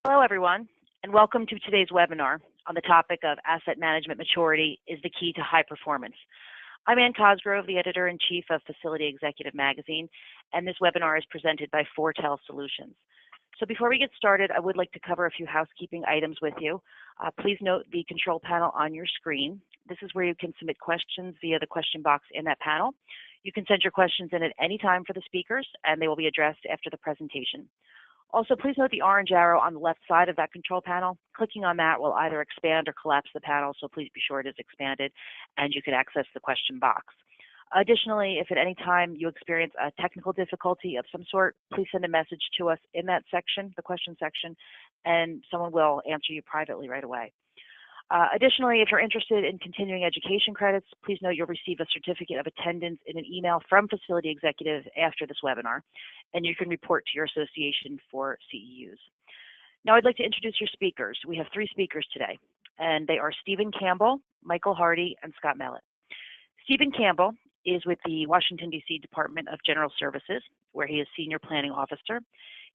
Hello, everyone, and welcome to today's webinar on the topic of asset management maturity is the key to high performance. I'm Ann Cosgrove, the editor-in-chief of Facility Executive Magazine, and this webinar is presented by Foretell Solutions. So before we get started, I would like to cover a few housekeeping items with you. Please note the control panel on your screen. This is where you can submit questions via the question box in that panel. You can send your questions in at any time for the speakers, and they will be addressed after the presentation. Also, please note the orange arrow on the left side of that control panel. Clicking on that will either expand or collapse the panel, so please be sure it is expanded, and you can access the question box. Additionally, if at any time you experience a technical difficulty of some sort, please send a message to us in that section, the question section, and someone will answer you privately right away. Additionally, if you're interested in continuing education credits, please note you'll receive a certificate of attendance in an email from Facility Executive after this webinar, and you can report to your association for CEUs. Now I'd like to introduce your speakers. We have three speakers today, and they are Stephen Campbell, Michael Hardy, and Scott Mellett. Stephen Campbell is with the Washington, D.C. Department of General Services, where he is Senior Planning Officer.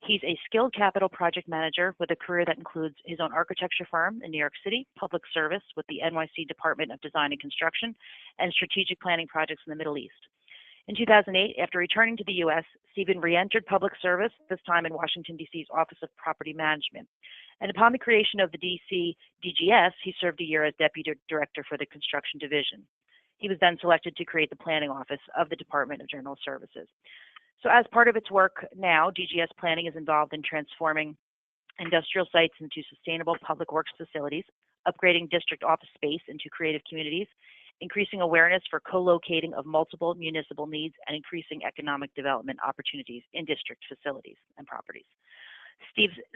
He's a skilled capital project manager with a career that includes his own architecture firm in New York City, public service with the NYC Department of Design and Construction, and strategic planning projects in the Middle East. In 2008, after returning to the U.S., Stephen re-entered public service, this time in Washington, D.C.'s Office of Property Management. And upon the creation of the D.C. DGS, he served a year as Deputy Director for the Construction Division. He was then selected to create the planning office of the Department of General Services. So as part of its work now, DGS Planning is involved in transforming industrial sites into sustainable public works facilities, upgrading district office space into creative communities, increasing awareness for co-locating of multiple municipal needs, and increasing economic development opportunities in district facilities and properties.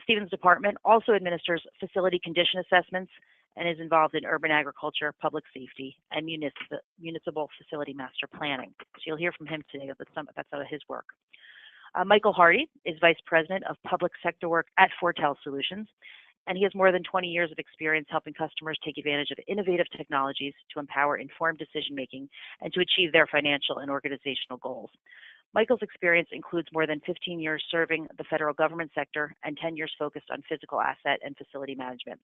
Stephen's department also administers facility condition assessments and is involved in urban agriculture, public safety, and municipal facility master planning. So you'll hear from him today about some of his work. Michael Hardy is Vice President of Public Sector Work at Foretell Solutions, and he has more than 20 years of experience helping customers take advantage of innovative technologies to empower informed decision-making and to achieve their financial and organizational goals. Michael's experience includes more than 15 years serving the federal government sector and 10 years focused on physical asset and facility management.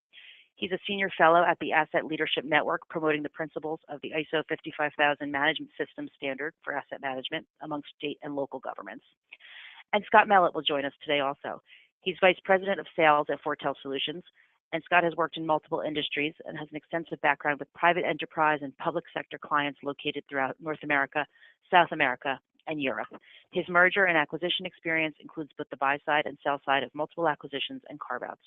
He's a senior fellow at the Asset Leadership Network, promoting the principles of the ISO 55000 Management Systems Standard for asset management among state and local governments. And Scott Mellett will join us today also. He's Vice President of Sales at Foretell Solutions, and Scott has worked in multiple industries and has an extensive background with private enterprise and public sector clients located throughout North America, South America, and Europe. His merger and acquisition experience includes both the buy side and sell side of multiple acquisitions and carve-outs.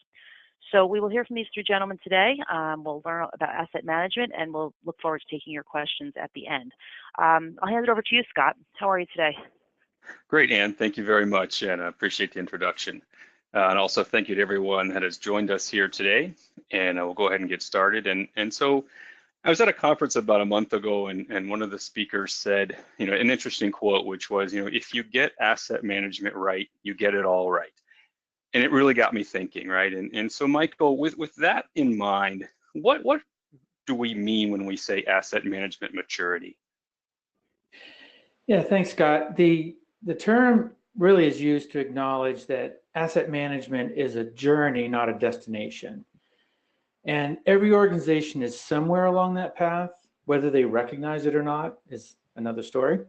So we will hear from these three gentlemen today. We'll learn about asset management, and we'll look forward to taking your questions at the end. I'll hand it over to you, Scott. How are you today? Great, Ann. Thank you very much, and I appreciate the introduction. And also thank you to everyone that has joined us here today, and we'll go ahead and get started. And so I was at a conference about a month ago, and one of the speakers said, an interesting quote, which was, if you get asset management right, you get it all right. And it really got me thinking, right? And so, Michael, with that in mind, what do we mean when we say asset management maturity? Yeah, thanks, Scott. The term really is used to acknowledge that asset management is a journey, not a destination. And every organization is somewhere along that path. Whether they recognize it or not is another story.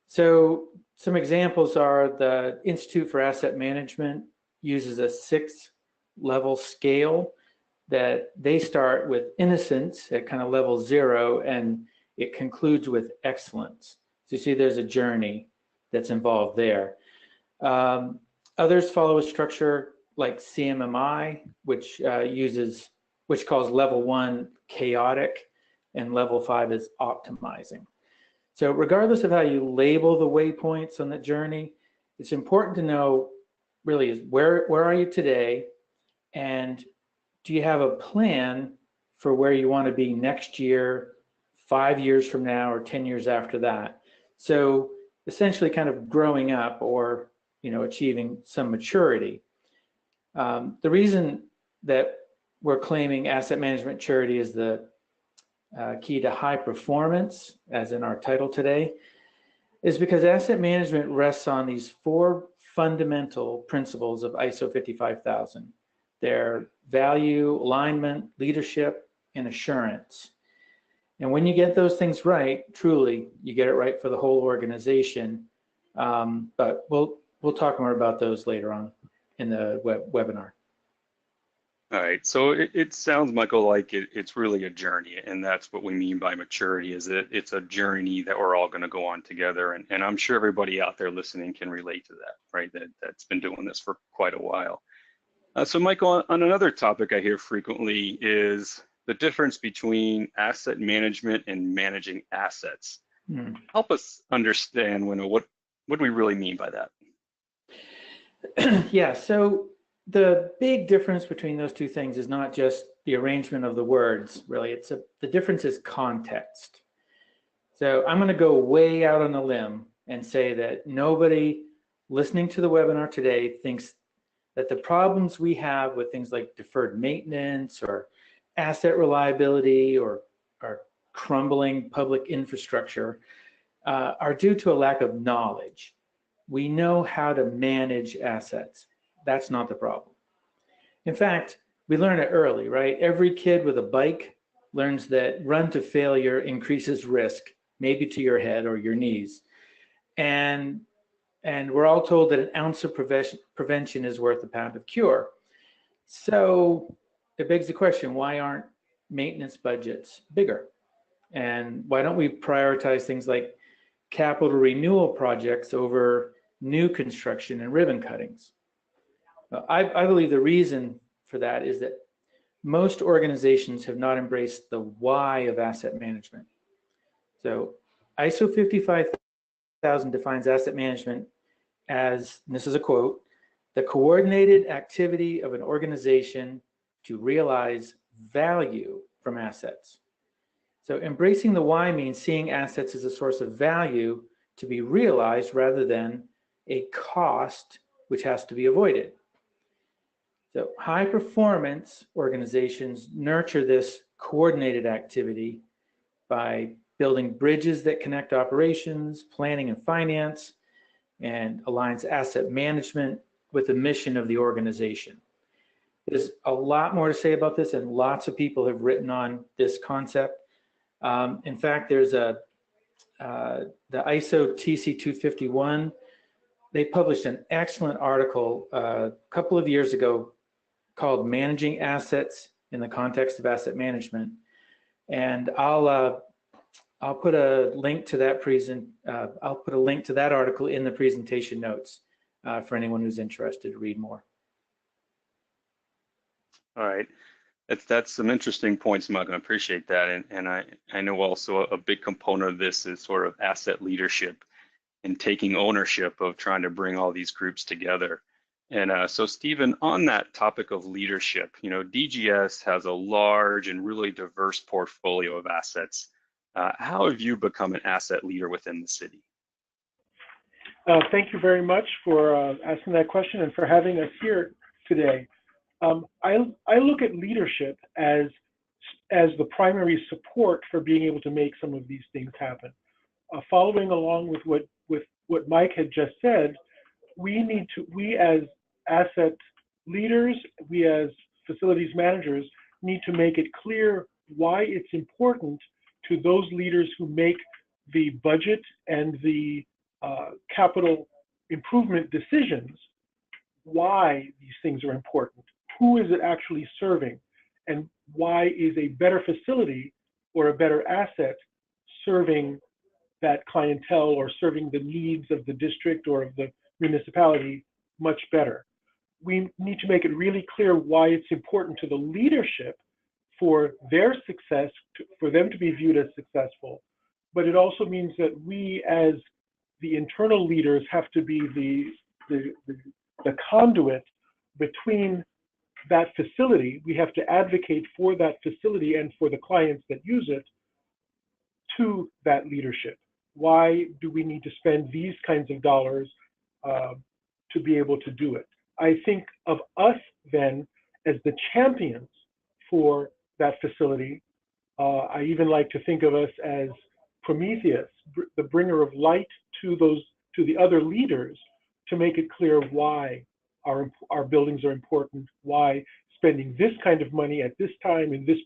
So some examples are the Institute for Asset Management uses a 6-level scale that they start with innocence at kind of level 0, and it concludes with excellence. So you see there's a journey that's involved there. Others follow a structure like CMMI, which calls level 1 chaotic and level 5 is optimizing. So regardless of how you label the waypoints on the journey, it's important to know really is where are you today, and do you have a plan for where you want to be next year, 5 years from now, or 10 years after that? So essentially kind of growing up or achieving some maturity. The reason that we're claiming asset management maturity is the key to high performance, as in our title today, is because asset management rests on these 4 fundamental principles of ISO 55000. They're value, alignment, leadership, and assurance. And when you get those things right, truly, you get it right for the whole organization. But we'll talk more about those later on in the webinar. All right, so it sounds, Michael, like it's really a journey, and that's what we mean by maturity, is that it's a journey that we're all going to go on together, and I'm sure everybody out there listening can relate to that, right? That's been doing this for quite a while. So Michael, on another topic I hear frequently is the difference between asset management and managing assets. Help us understand, what do we really mean by that? Yeah, so the big difference between those two things is not just the arrangement of the words, really. The difference is context. So I'm going to go way out on a limb and say that nobody listening to the webinar today thinks that the problems we have with things like deferred maintenance or asset reliability or crumbling public infrastructure are due to a lack of knowledge. We know how to manage assets. That's not the problem. In fact, we learn it early, right? Every kid with a bike learns that run to failure increases risk, maybe to your head or your knees. And we're all told that an ounce of prevention is worth a pound of cure. So it begs the question, why aren't maintenance budgets bigger? And why don't we prioritize things like capital renewal projects over new construction and ribbon cuttings? I believe the reason for that is that most organizations have not embraced the why of asset management. So ISO 55000 defines asset management as, and this is a quote, the coordinated activity of an organization to realize value from assets. So embracing the why means seeing assets as a source of value to be realized rather than a cost which has to be avoided. So high performance organizations nurture this coordinated activity by building bridges that connect operations, planning and finance, and aligns asset management with the mission of the organization. There's a lot more to say about this, and lots of people have written on this concept. In fact, there's the ISO TC251. They published an excellent article a couple of years ago called Managing Assets in the Context of Asset Management. And I'll put a link to that I'll put a link to that article in the presentation notes for anyone who's interested to read more. All right, that's some interesting points, Michael. I appreciate that, and I know also a big component of this is sort of asset leadership and taking ownership of trying to bring all these groups together. And so, Stephen, on that topic of leadership, DGS has a large and really diverse portfolio of assets. How have you become an asset leader within the city? Thank you very much for asking that question and for having us here today. I look at leadership as the primary support for being able to make some of these things happen. Following along with what Mike had just said, we as asset leaders, we as facilities managers need to make it clear why it's important to those leaders who make the budget and the capital improvement decisions, why these things are important. Who is it actually serving? And why is a better facility or a better asset serving that clientele or serving the needs of the district or of the municipality much better? We need to make it really clear why it's important to the leadership for their success, for them to be viewed as successful. But it also means that we as the internal leaders have to be the conduit between that facility. We have to advocate for that facility and for the clients that use it to that leadership. Why do we need to spend these kinds of dollars to be able to do it? I think of us then as the champions for that facility. I even like to think of us as Prometheus, the bringer of light to the other leaders, to make it clear why our buildings are important, why spending this kind of money at this time in this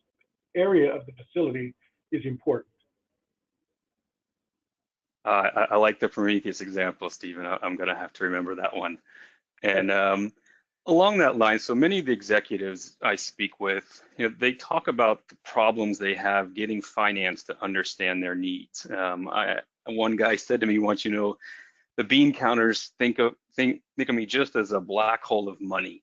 area of the facility is important. I like the Prometheus example, Stephen. I'm going to have to remember that one. And along that line, so many of the executives I speak with, they talk about the problems they have getting finance to understand their needs. One guy said to me once, the bean counters think of me just as a black hole of money,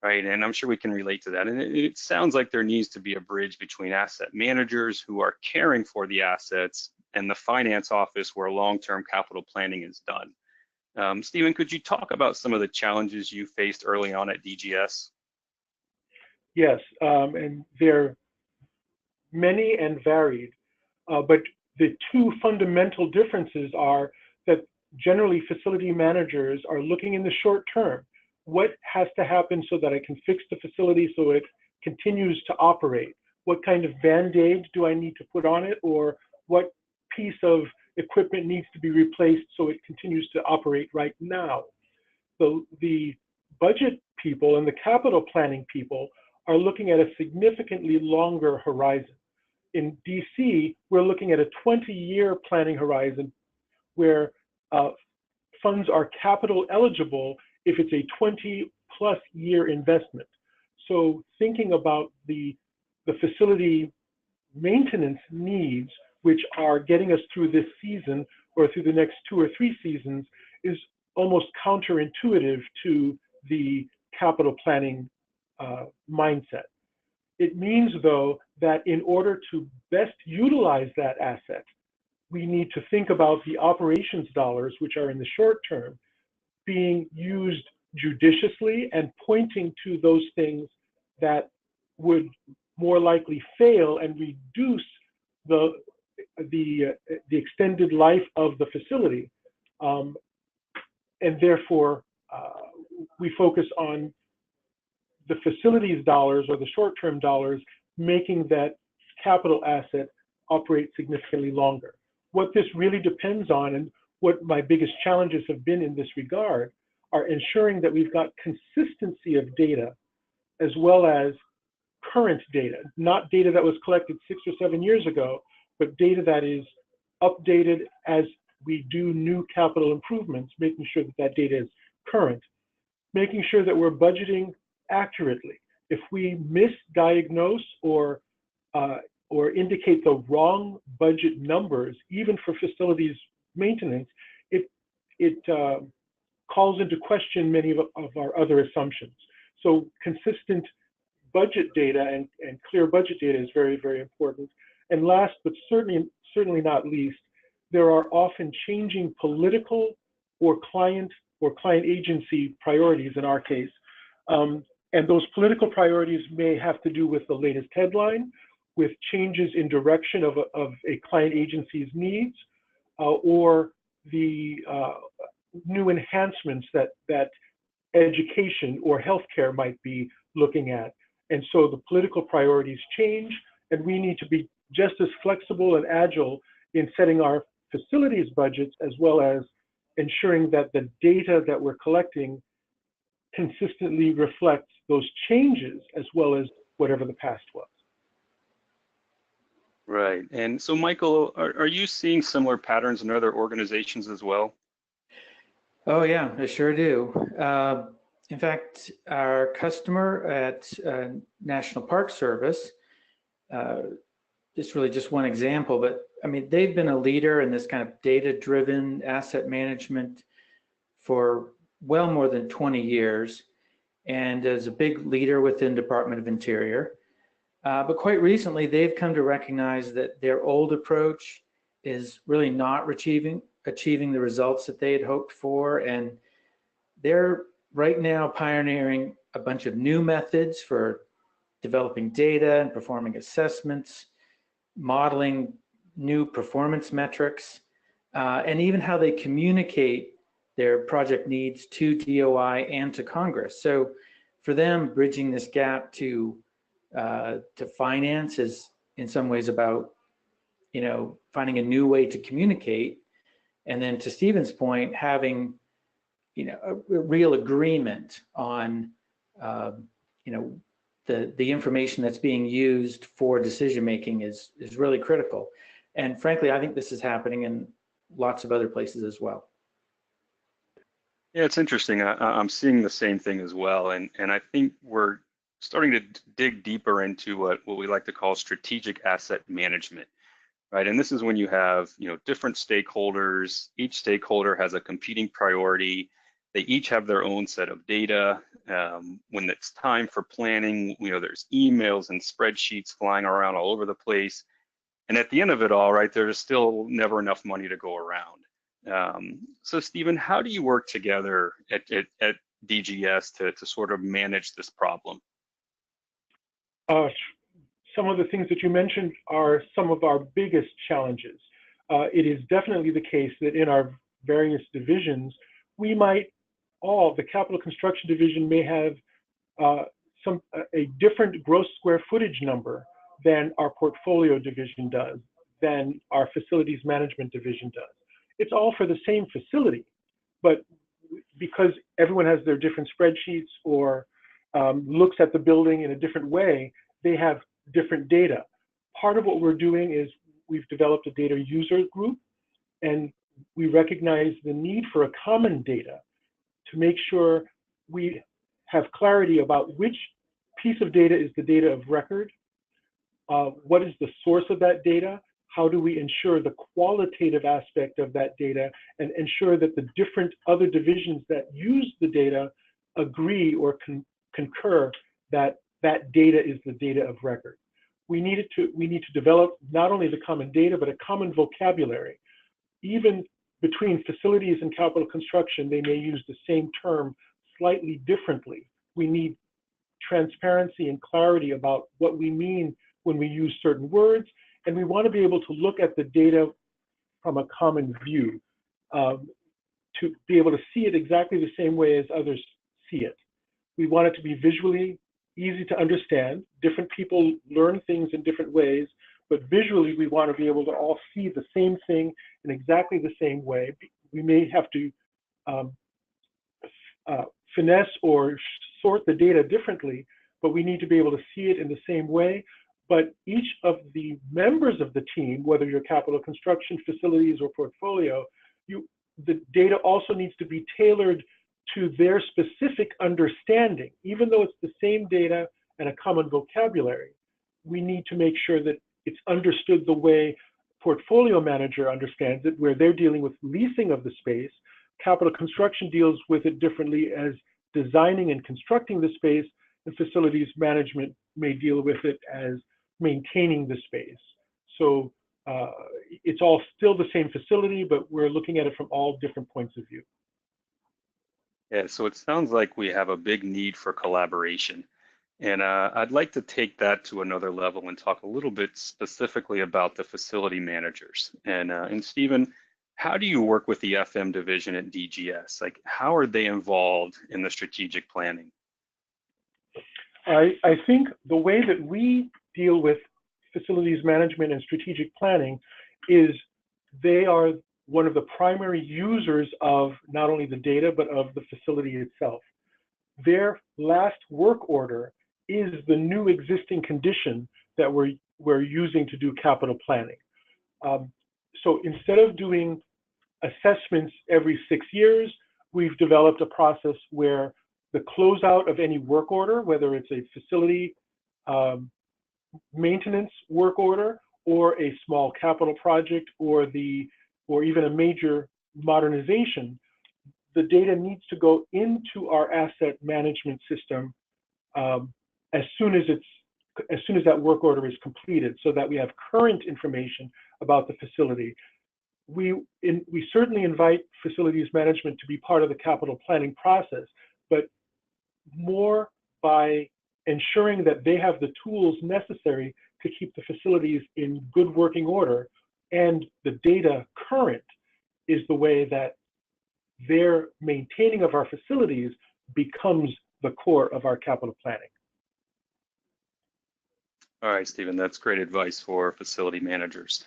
right? And I'm sure we can relate to that. And it sounds like there needs to be a bridge between asset managers who are caring for the assets and the finance office where long-term capital planning is done. Stephen, could you talk about some of the challenges you faced early on at DGS? Yes, and they're many and varied, but the two fundamental differences are that generally facility managers are looking in the short term. What has to happen so that I can fix the facility so it continues to operate? What kind of Band-Aid do I need to put on it, or what piece of equipment needs to be replaced so it continues to operate right now? So the budget people and the capital planning people are looking at a significantly longer horizon. In DC, we're looking at a 20-year planning horizon where funds are capital eligible if it's a 20+ year investment. So thinking about the facility maintenance needs, which are getting us through this season or through the next 2 or 3 seasons, is almost counterintuitive to the capital planning mindset. It means, though, that in order to best utilize that asset, we need to think about the operations dollars, which are in the short term, being used judiciously and pointing to those things that would more likely fail and reduce the extended life of the facility. And therefore, we focus on the facilities dollars or the short-term dollars, making that capital asset operate significantly longer. What this really depends on, and what my biggest challenges have been in this regard, are ensuring that we've got consistency of data as well as current data, not data that was collected 6 or 7 years ago, but data that is updated as we do new capital improvements, making sure that that data is current, making sure that we're budgeting accurately. If we misdiagnose or indicate the wrong budget numbers, even for facilities maintenance, it calls into question many of our other assumptions. So consistent budget data and clear budget data is very, very important. And last, but certainly not least, there are often changing political or client agency priorities in our case. And those political priorities may have to do with the latest headline, with changes in direction of a client agency's needs, or the new enhancements that education or healthcare might be looking at. And so the political priorities change, and we need to be just as flexible and agile in setting our facilities budgets, as well as ensuring that the data that we're collecting consistently reflects those changes, as well as whatever the past was. Right. And so, Michael, are you seeing similar patterns in other organizations as well? Oh, yeah, I sure do. In fact, our customer at National Park Service, it's really just one example, but I mean, they've been a leader in this kind of data-driven asset management for well more than 20 years, and as a big leader within Department of Interior. But quite recently, they've come to recognize that their old approach is really not achieving the results that they had hoped for, and they're right now pioneering a bunch of new methods for developing data and performing assessments, modeling new performance metrics, and even how they communicate their project needs to DOI and to Congress. So for them, bridging this gap to finance is in some ways about, finding a new way to communicate. And then to Stephen's point, having, a real agreement on, the information that's being used for decision making is really critical. And frankly, I think this is happening in lots of other places as well. Yeah, it's interesting. I'm seeing the same thing as well, and I think we're starting to dig deeper into what we like to call strategic asset management, right? And this is when you have, you know, different stakeholders. Each stakeholder has a competing priority. They each have their own set of data. When it's time for planning, you know, there's emails and spreadsheets flying around all over the place. And at the end of it all, right, there's still never enough money to go around. So Stephen, how do you work together at DGS to sort of manage this problem? Some of the things that you mentioned are some of our biggest challenges. It is definitely the case that in our various divisions, we might the capital construction division may have a different gross square footage number than our portfolio division does, than our facilities management division does. It's all for the same facility, but because everyone has their different spreadsheets or looks at the building in a different way, they have different data. Part of what we're doing is we've developed a data user group, and we recognize the need for a common data to make sure we have clarity about which piece of data is the data of record, what is the source of that data, how do we ensure the qualitative aspect of that data and ensure that the different other divisions that use the data agree or concur that that data is the data of record. We need to develop not only the common data, but a common vocabulary. Even between facilities and capital construction, they may use the same term slightly differently. We need transparency and clarity about what we mean when we use certain words, and we want to be able to look at the data from a common view, to be able to see it exactly the same way as others see it. We want it to be visually easy to understand. Different people learn things in different ways, but visually we want to be able to all see the same thing in exactly the same way. We may have to finesse or sort the data differently, but we need to be able to see it in the same way. But each of the members of the team, whether you're capital construction, facilities, or portfolio, the data also needs to be tailored to their specific understanding. Even though it's the same data and a common vocabulary, we need to make sure that it's understood the way portfolio manager understands it, where they're dealing with leasing of the space. Capital construction deals with it differently as designing and constructing the space, and facilities management may deal with it as maintaining the space. So it's all still the same facility, but we're looking at it from all different points of view. Yeah, so it sounds like we have a big need for collaboration. And I'd like to take that to another level and talk a little bit specifically about the facility managers. And Stephen, how do you work with the FM division at DGS? Like, how are they involved in the strategic planning? I think the way that we deal with facilities management and strategic planning is they are one of the primary users of not only the data, but of the facility itself. Their last work order is the new existing condition that we're using to do capital planning. So instead of doing assessments every 6 years, we've developed a process where the closeout of any work order, whether it's a facility maintenance work order or a small capital project or even a major modernization, the data needs to go into our asset management system as soon as that work order is completed, so that we have current information about the facility. We certainly invite facilities management to be part of the capital planning process, but more by ensuring that they have the tools necessary to keep the facilities in good working order, and the data current is the way that their maintaining of our facilities becomes the core of our capital planning. All right, Stephen, that's great advice for facility managers.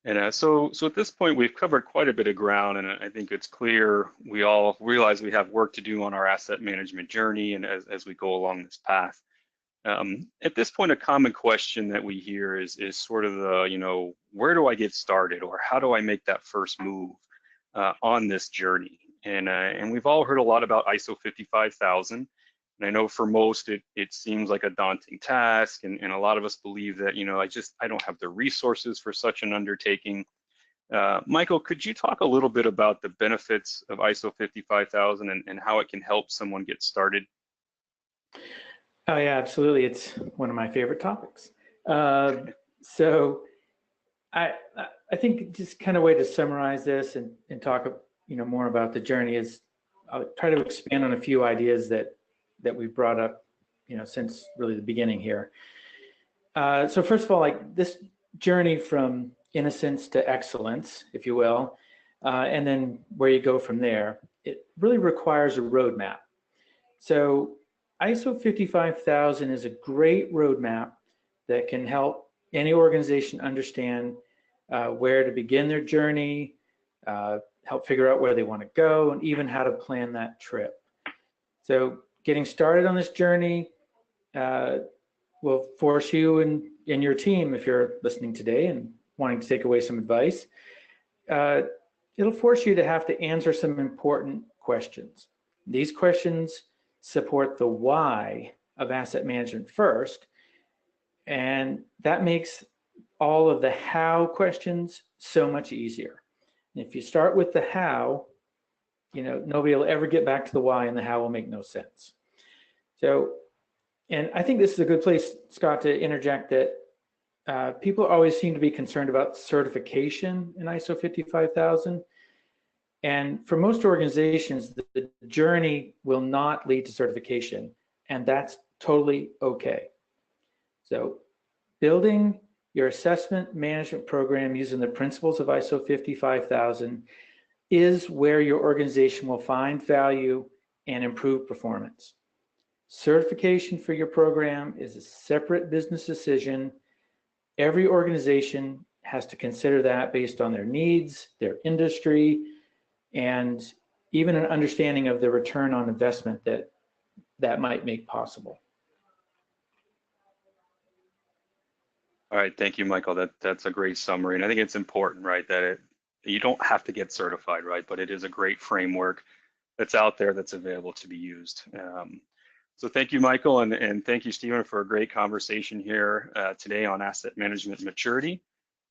And so at this point, we've covered quite a bit of ground, and I think it's clear we all realize we have work to do on our asset management journey and as we go along this path. At this point, a common question that we hear is sort of the, where do I get started, or how do I make that first move on this journey? And we've all heard a lot about ISO 55000. And I know for most, it seems like a daunting task. And a lot of us believe that, I don't have the resources for such an undertaking. Michael, could you talk a little bit about the benefits of ISO 55000 and how it can help someone get started? Oh yeah, absolutely. It's one of my favorite topics. So I think just kind of way to summarize this and talk more about the journey is I'll try to expand on a few ideas that we've brought up since really the beginning here. So first of all, like this journey from innocence to excellence, if you will, and then where you go from there, it really requires a roadmap. So ISO 55000 is a great roadmap that can help any organization understand where to begin their journey, help figure out where they want to go, and even how to plan that trip. So getting started on this journey will force you and your team, if you're listening today and wanting to take away some advice, it'll force you to have to answer some important questions. These questions support the why of asset management first, and that makes all of the how questions so much easier. And if you start with the how, nobody will ever get back to the why, and the how will make no sense. So, and I think this is a good place, Scott, to interject that people always seem to be concerned about certification in ISO 55000. And for most organizations, the journey will not lead to certification, and that's totally okay. So building your assessment management program using the principles of ISO 55000 is where your organization will find value and improve performance. Certification for your program is a separate business decision. Every organization has to consider that based on their needs, their industry, and even an understanding of the return on investment that might make possible. All right, thank you, Michael. That's a great summary, and I think it's important, right, that you don't have to get certified, right, but it is a great framework that's out there that's available to be used. So thank you, Michael, and thank you, Stephen, for a great conversation here today on asset management maturity.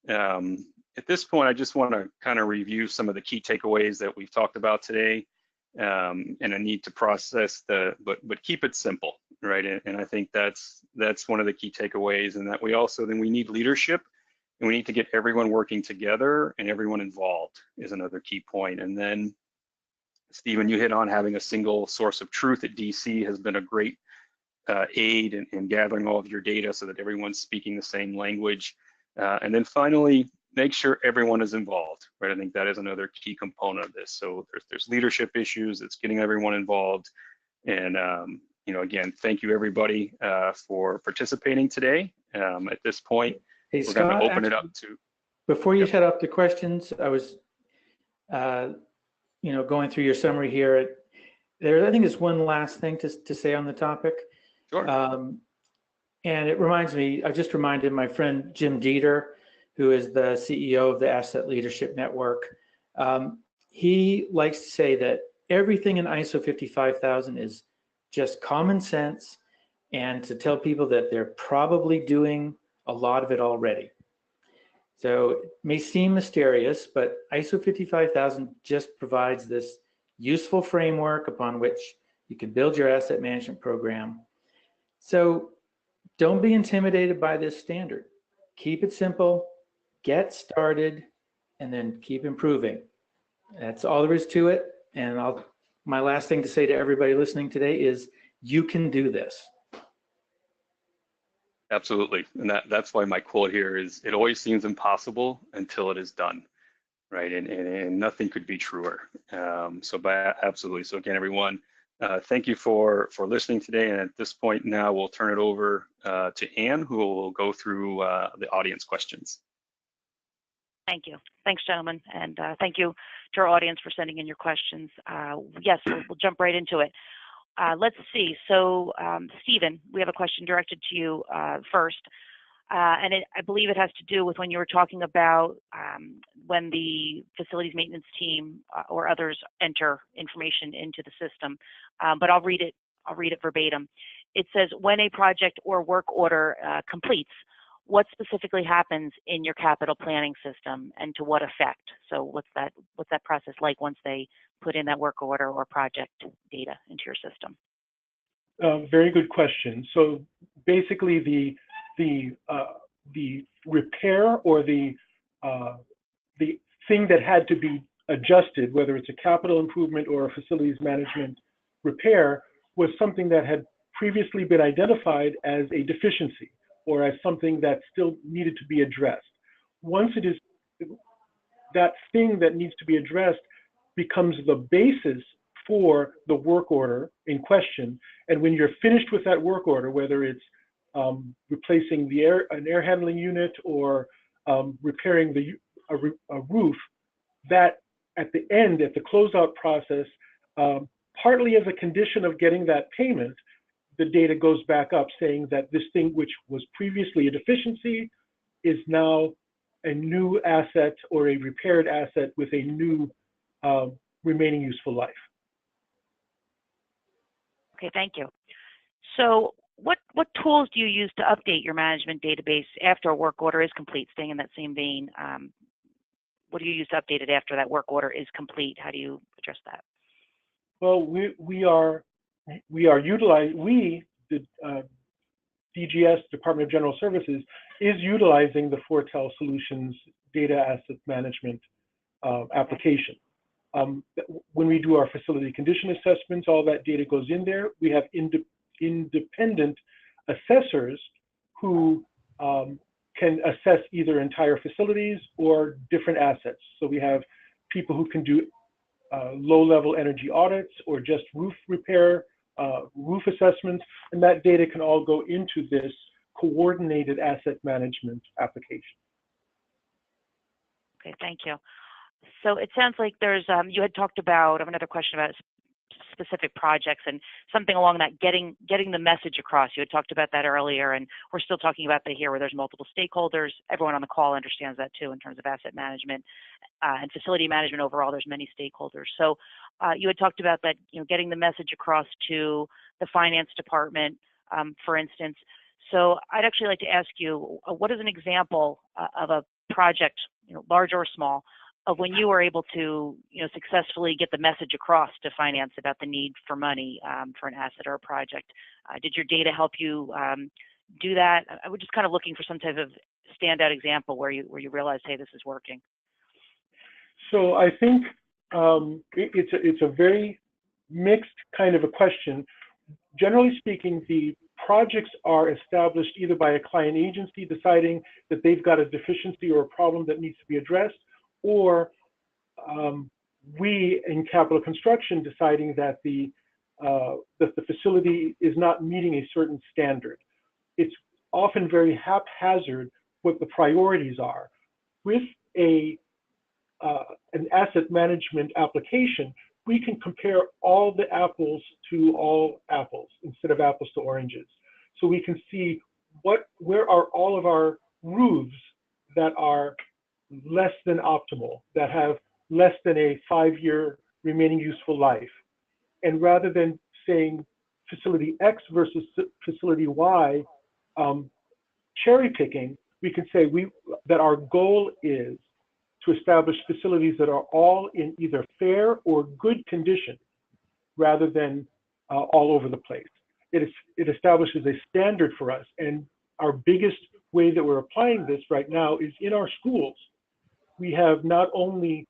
At this point, I just want to kind of review some of the key takeaways that we've talked about today, and a need to process but keep it simple, right? And I think that's one of the key takeaways, and that we need leadership, and we need to get everyone working together and everyone involved is another key point. And then, Stephen, you hit on having a single source of truth at DC has been a great aid in gathering all of your data so that everyone's speaking the same language. And then finally, make sure everyone is involved, right? I think that is another key component of this. So there's leadership issues, it's getting everyone involved. And again, thank you everybody for participating today. At this point, hey, we're Scott, going to open it up to. Before you head up to questions, I was, going through your summary here. I think there's one last thing to say on the topic. Sure. And it reminds me, I just reminded my friend Jim Dieter, who is the CEO of the Asset Leadership Network. He likes to say that everything in ISO 55000 is just common sense, and to tell people that they're probably doing a lot of it already. So it may seem mysterious, but ISO 55000 just provides this useful framework upon which you can build your asset management program. So don't be intimidated by this standard. Keep it simple, get started, and then keep improving. That's all there is to it. And my last thing to say to everybody listening today is you can do this. Absolutely, and that's why my quote here is, it always seems impossible until it is done, right? And nothing could be truer. Absolutely. So again, everyone, thank you for listening today. And at this point now, we'll turn it over to Anne, who will go through the audience questions. Thank you. Thanks, gentlemen. And thank you to our audience for sending in your questions. Yes, we'll jump right into it. Let's see. So, Stephen, we have a question directed to you first. And I believe it has to do with when you were talking about when the facilities maintenance team or others enter information into the system. But I'll read it verbatim. It says, when a project or work order completes, what specifically happens in your capital planning system and to what effect? So what's that process like once they put in that work order or project data into your system? Very good question. So basically, the repair or the thing that had to be adjusted, whether it's a capital improvement or a facilities management repair, was something that had previously been identified as a deficiency or as something that still needed to be addressed. Once it is, that thing that needs to be addressed becomes the basis for the work order in question. And when you're finished with that work order, whether it's replacing an air handling unit or repairing a roof, that at the end, at the closeout process, partly as a condition of getting that payment, the data goes back up saying that this thing which was previously a deficiency is now a new asset or a repaired asset with a new remaining useful life. Okay, thank you. So what tools do you use to update your management database after a work order is complete? Staying in that same vein, what do you use to update it after that work order is complete? How do you address that? Well, the DGS, Department of General Services, is utilizing the Fortel Solutions data asset management application. When we do our facility condition assessments, all that data goes in there. We have independent assessors who can assess either entire facilities or different assets. So we have people who can do low-level energy audits or just roof repair, roof assessments, and that data can all go into this coordinated asset management application. Okay, thank you. So it sounds like there's, you had talked about, I have another question about specific projects and something along that, getting the message across. You had talked about that earlier, and we're still talking about that here where there's multiple stakeholders. Everyone on the call understands that too in terms of asset management and facility management overall. There's many stakeholders. So you had talked about that, getting the message across to the finance department, for instance. So I'd actually like to ask you, what is an example of a project, large or small, of when you were able to, successfully get the message across to finance about the need for money for an asset or a project? Did your data help you do that? I was just kind of looking for some type of standout example where you realized, hey, this is working. So I think it's a very mixed kind of a question. Generally speaking, the projects are established either by a client agency deciding that they've got a deficiency or a problem that needs to be addressed, or we in capital construction deciding that the facility is not meeting a certain standard. It's often very haphazard what the priorities are. With an asset management application, we can compare all the apples to all apples instead of apples to oranges. So we can see where are all of our roofs that are less than optimal, that have less than a 5-year remaining useful life. And rather than saying facility X versus facility Y, cherry picking, we can say that our goal is to establish facilities that are all in either fair or good condition rather than all over the place. It establishes a standard for us. And our biggest way that we're applying this right now is in our schools. We have not only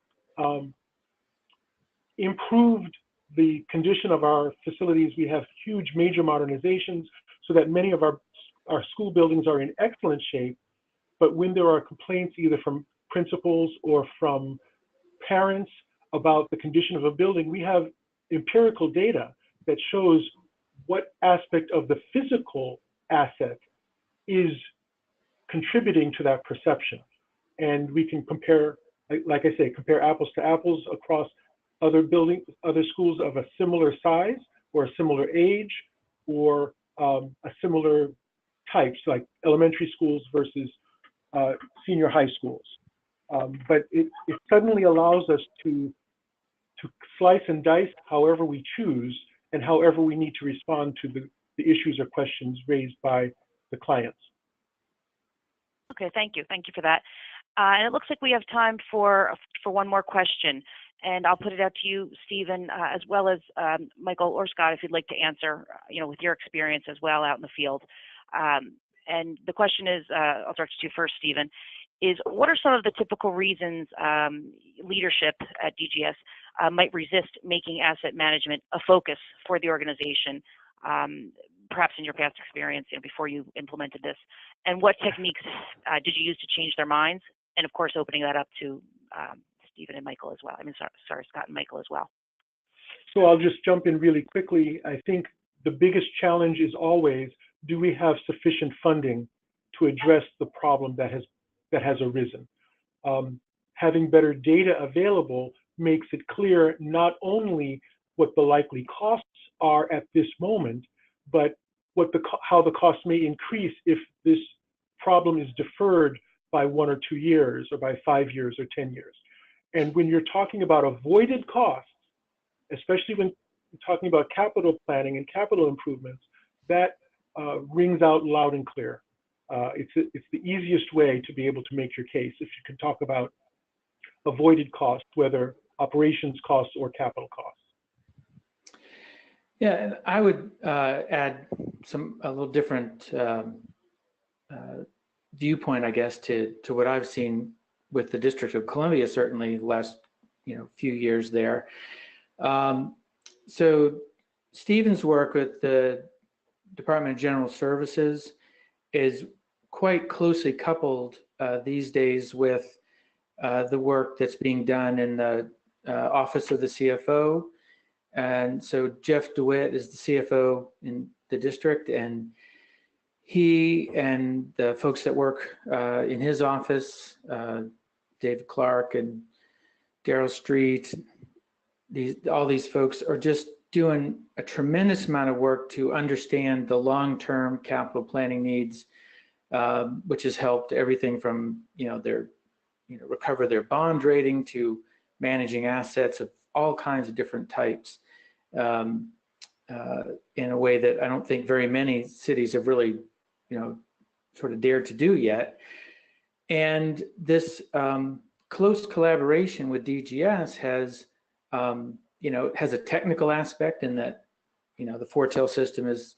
improved the condition of our facilities, we have huge major modernizations so that many of our school buildings are in excellent shape. But when there are complaints either from principals or from parents about the condition of a building, we have empirical data that shows what aspect of the physical asset is contributing to that perception. And we can compare, like I say, compare apples to apples across other buildings, other schools of a similar size or a similar age or a similar types, like elementary schools versus senior high schools. But it suddenly allows us to slice and dice however we choose and however we need to respond to the issues or questions raised by the clients. Okay, thank you. Thank you for that. And it looks like we have time for one more question. And I'll put it out to you, Stephen, as well as Michael or Scott, if you'd like to answer, with your experience as well out in the field. And the question is, I'll start to you first, Stephen, is what are some of the typical reasons leadership at DGS might resist making asset management a focus for the organization, perhaps in your past experience before you implemented this? And what techniques did you use to change their minds? And of course, opening that up to Stephen and Michael as well. Sorry, Scott and Michael as well. So I'll just jump in really quickly. I think the biggest challenge is always, do we have sufficient funding to address the problem that has arisen? Having better data available makes it clear not only what the likely costs are at this moment, but how the costs may increase if this problem is deferred by 1 or 2 years, or by 5 years or 10 years. And when you're talking about avoided costs, especially when you're talking about capital planning and capital improvements, that rings out loud and clear. It's the easiest way to be able to make your case if you can talk about avoided costs, whether operations costs or capital costs. Yeah, and I would add a little different viewpoint, I guess, to what I've seen with the District of Columbia, certainly the last few years there. So Stephen's work with the Department of General Services is quite closely coupled these days with the work that's being done in the Office of the CFO. And so Jeff DeWitt is the CFO in the district, and he and the folks that work in his office, David Clark and Daryl Street, all these folks are just doing a tremendous amount of work to understand the long-term capital planning needs, which has helped everything from their recover their bond rating to managing assets of all kinds of different types, in a way that I don't think very many cities have really sort of dared to do yet. And this close collaboration with DGS has has a technical aspect in that the Fortel system is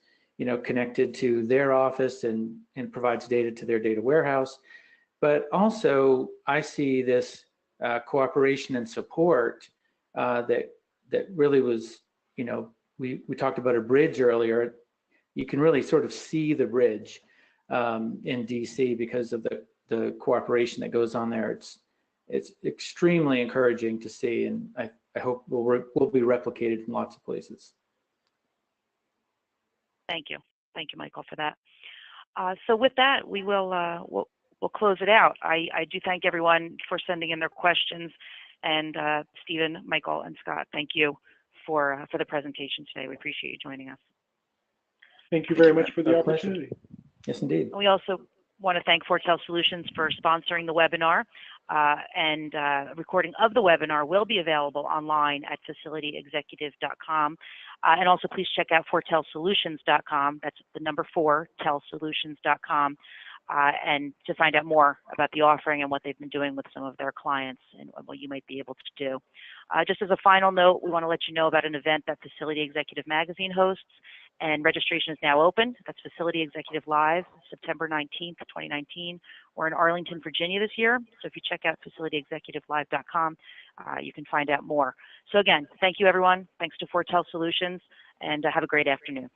connected to their office and provides data to their data warehouse. But also I see this cooperation and support that really was, we talked about a bridge earlier. You can really sort of see the bridge in DC because of the cooperation that goes on there. It's extremely encouraging to see, and I hope will be replicated in lots of places. Thank you, Michael, for that. So with that, we will we'll close it out. I do thank everyone for sending in their questions, and Stephen, Michael, and Scott, thank you for the presentation today. We appreciate you joining us. Thank you very much for the opportunity. Yes, indeed. We also want to thank Fortel Solutions for sponsoring the webinar, and a recording of the webinar will be available online at facilityexecutive.com. And also please check out fortelsolutions.com. That's the number 4, telsolutions.com. And to find out more about the offering and what they've been doing with some of their clients and what you might be able to do. Just as a final note, we want to let you know about an event that Facility Executive Magazine hosts, and registration is now open. That's Facility Executive Live, September 19th, 2019. We're in Arlington, Virginia this year. So if you check out facilityexecutivelive.com, you can find out more. So again, thank you, everyone. Thanks to Fortel Solutions, and have a great afternoon.